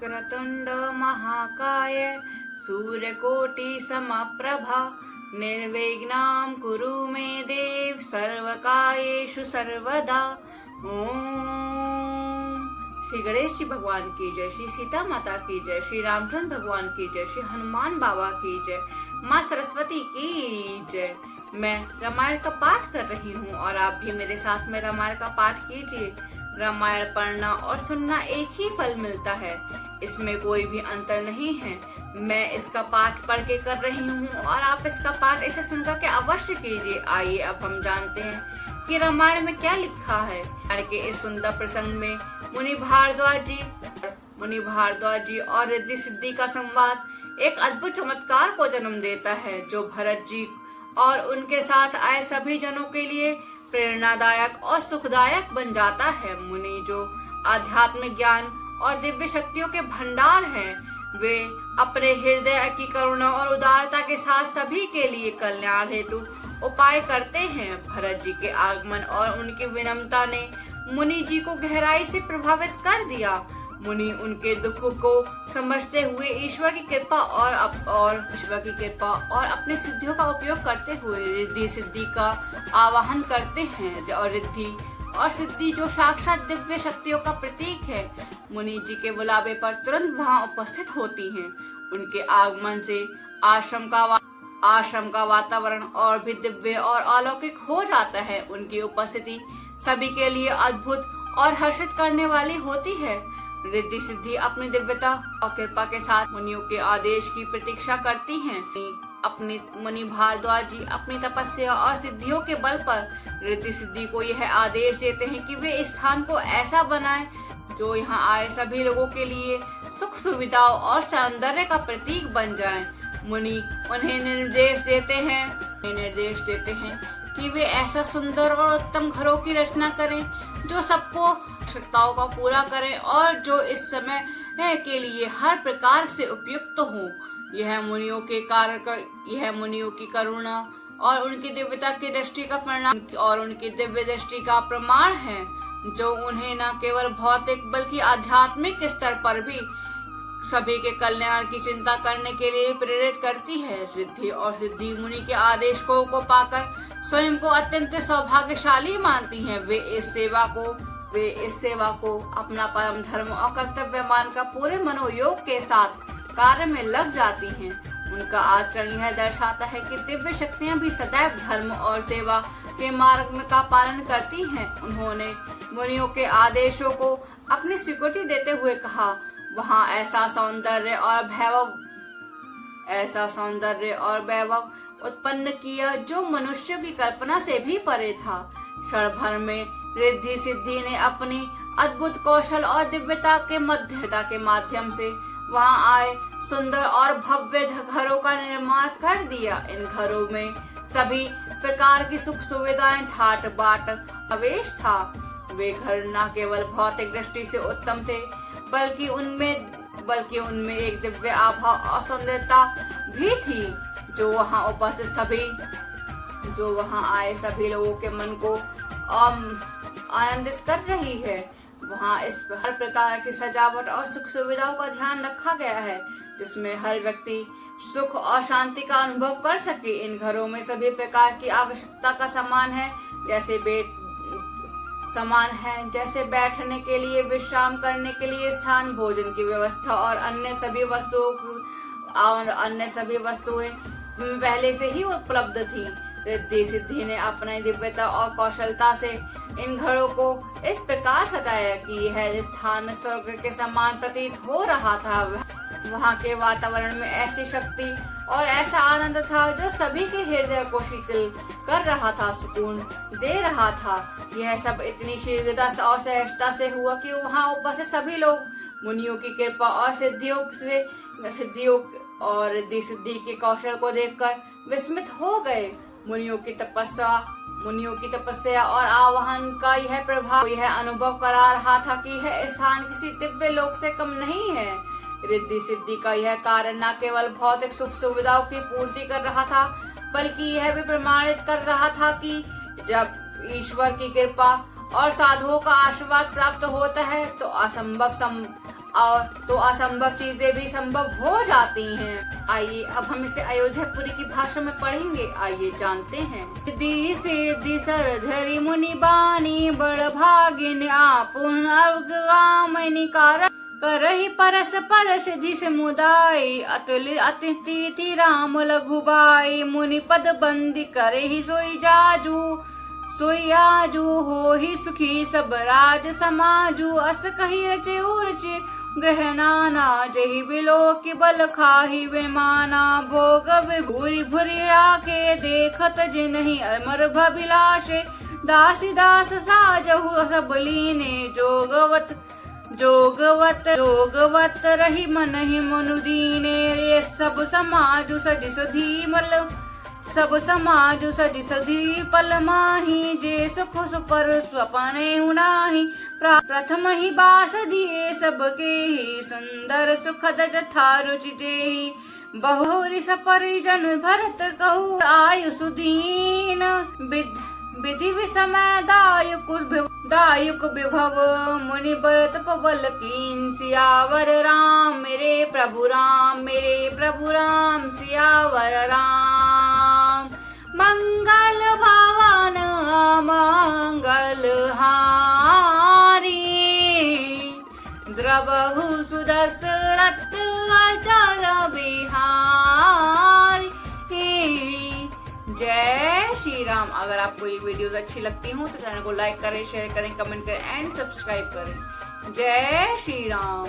वक्रतुंड महाकाय सूर्यकोटि समप्रभा निर्विघ्नं कुरु मे देव सर्वकार्येषु सर्वदा। ओम। श्री गणेश जी भगवान की जय, श्री सीता माता की जय, श्री रामचंद्र भगवान की जय, श्री हनुमान बाबा की जय, माँ सरस्वती की जय। मैं रामायण का पाठ कर रही हूँ और आप भी मेरे साथ में रामायण का पाठ कीजिए। रामायण पढ़ना और सुनना एक ही फल मिलता है, इसमें कोई भी अंतर नहीं है। मैं इसका पाठ पढ़ के कर रही हूँ और आप इसका पाठ ऐसे सुनकर के अवश्य कीजिए। आइए अब हम जानते हैं कि रामायण में क्या लिखा है। रामायण के इस सुंदर प्रसंग में मुनि भारद्वाज जी और रिद्धि सिद्धि का संवाद एक अद्भुत चमत्कार को जन्म देता है, जो भरत जी और उनके साथ आए सभी जनों के लिए प्रेरणादायक और सुखदायक बन जाता है। मुनि जो आध्यात्मिक ज्ञान और दिव्य शक्तियों के भंडार हैं, वे अपने हृदय की करुणा और उदारता के साथ सभी के लिए कल्याण हेतु उपाय करते हैं। भरत जी के आगमन और उनकी विनम्रता ने मुनि जी को गहराई से प्रभावित कर दिया। मुनि उनके दुख को समझते हुए ईश्वर की कृपा और अपनी सिद्धियों का उपयोग करते हुए रिद्धि सिद्धि का आवाहन करते हैं। और रिद्धि और सिद्धि जो साक्षात दिव्य शक्तियों का प्रतीक है, मुनि जी के बुलावे पर तुरंत वहां उपस्थित होती हैं। उनके आगमन से आश्रम का वातावरण और भी दिव्य और अलौकिक हो जाता है। उनकी उपस्थिति सभी के लिए अद्भुत और हर्षित करने वाली होती है। रिद्धि सिद्धि अपनी दिव्यता और कृपा के साथ मुनियों के आदेश की प्रतीक्षा करती हैं। अपनी मुनि भारद्वाज जी अपनी तपस्या और सिद्धियों के बल पर रिद्धि सिद्धि को यह आदेश देते हैं कि वे इस स्थान को ऐसा बनाएं जो यहाँ आए सभी लोगों के लिए सुख सुविधाओं और सौंदर्य का प्रतीक बन जाए। मुनि उन्हें निर्देश देते हैं कि वे ऐसा सुंदर और उत्तम घरों की रचना करें जो सबको आवश्यकताओं का पूरा करें और जो इस समय के लिए हर प्रकार से उपयुक्त हो। यह मुनियों की करुणा और उनकी दिव्यता की दृष्टि का परिणाम और उनकी दिव्य दृष्टि का प्रमाण है, जो उन्हें न केवल भौतिक बल्कि आध्यात्मिक स्तर पर भी सभी के कल्याण की चिंता करने के लिए प्रेरित करती है। रिद्धि और सिद्धि मुनि के आदेशों को पाकर स्वयं को अत्यंत सौभाग्यशाली मानती हैं। वे इस सेवा को अपना परम धर्म और कर्तव्य मानकर पूरे मनोयोग के साथ कार्य में लग जाती हैं। उनका आचरण यह दर्शाता है कि दिव्य शक्तियां भी सदैव धर्म और सेवा के मार्ग में का पालन करती हैं। उन्होंने मुनियों के आदेशों को अपनी स्वीकृति देते हुए कहा, वहाँ ऐसा सौंदर्य और वैभव उत्पन्न किया जो मनुष्य की कल्पना से भी परे था। क्षण भर में रिद्धि सिद्धि ने अपनी अद्भुत कौशल और दिव्यता के माध्यम से वहाँ आए सुंदर और भव्य घरों का निर्माण कर दिया। इन घरों में सभी प्रकार की सुख सुविधाएं ठाट बाट अवेश था। वे घर न केवल भौतिक दृष्टि से उत्तम थे, बल्कि उनमें एक दिव्य आभा और सौंदर्यता भी थी, जो वहाँ आए सभी लोगों के मन को आनंदित कर रही है। वहाँ इस हर प्रकार की सजावट और सुख सुविधाओं का ध्यान रखा गया है, जिसमें हर व्यक्ति सुख और शांति का अनुभव कर सके। इन घरों में सभी प्रकार की आवश्यकता का समान है, जैसे बैठने के लिए, विश्राम करने के लिए स्थान, भोजन की व्यवस्था और अन्य सभी वस्तुएं पहले से ही उपलब्ध थी। रिद्धि सिद्धि ने अपनी दिव्यता और कौशलता से इन घरों को इस प्रकार सजाया कि यह स्थान स्वर्ग के समान प्रतीत हो रहा था। वहाँ के वातावरण में ऐसी शक्ति और ऐसा आनंद था जो सभी के हृदय को शीतल कर रहा था, सुकून दे रहा था। यह सब इतनी शीघ्रता और सहजता से हुआ कि वहाँ उपस्थित सभी लोग मुनियों की कृपा और सिद्धियों और रिद्धि सिद्धि के कौशल को देखकर विस्मित हो गए। मुनियों की तपस्या और आवाहन का यह प्रभाव यह अनुभव करा रहा था कि यह स्थान किसी दिव्य लोक से कम नहीं है। रिद्धि सिद्धि का यह कार्य न केवल भौतिक सुख सुविधाओं की पूर्ति कर रहा था, बल्कि यह भी प्रमाणित कर रहा था कि जब ईश्वर की कृपा और साधुओं का आशीर्वाद प्राप्त होता है तो और तो असंभव चीजें भी संभव हो जाती हैं। आइए अब हम इसे अयोध्यापुरी की भाषा में पढ़ेंगे, आइए जानते हैं। सिद्धि सिद्धि सरधरि मुनि बानी, बड़ भागिन आपुन अवगामनि कार, करहि परस पर सिद्धि समुदाय, अतुल अतिथि राम लघुबाई, मुनि पद बंदी करहि सोई आजू, हो ही सुखी सब राज समाजू, अस कही रचे उरचे ग्रह नाना, जही बिलो की बल खाही विमाना, भोग भूरी भूरी राखे देखत जिन्हि अमर भबिलाशे, दासी दास साजहु सब लीने, जोगवत रही मन ही मनुदीने, ये सब समाजु सदि सधी पल माही, जे सुख सुपर स्वपने उनाही, प्रथम ही बास दिए सबके ही, सुंदर सुखद जथा रुचि देहि, बहुरी सपरिजन भरत कहु आयु सुदीन, विधि विषमय दायुक विभव, मुनि बरत पबल कीन, सियावर राम मेरे प्रभु राम सियावर राम, मंगल भवन मंगल हारी, द्रवहु सुदशरथ अचर बिहारी। जय श्री राम। अगर आपको ये वीडियोस अच्छी लगती हो तो चैनल को लाइक करें, शेयर करें, कमेंट करें एंड सब्सक्राइब करें। जय श्री राम।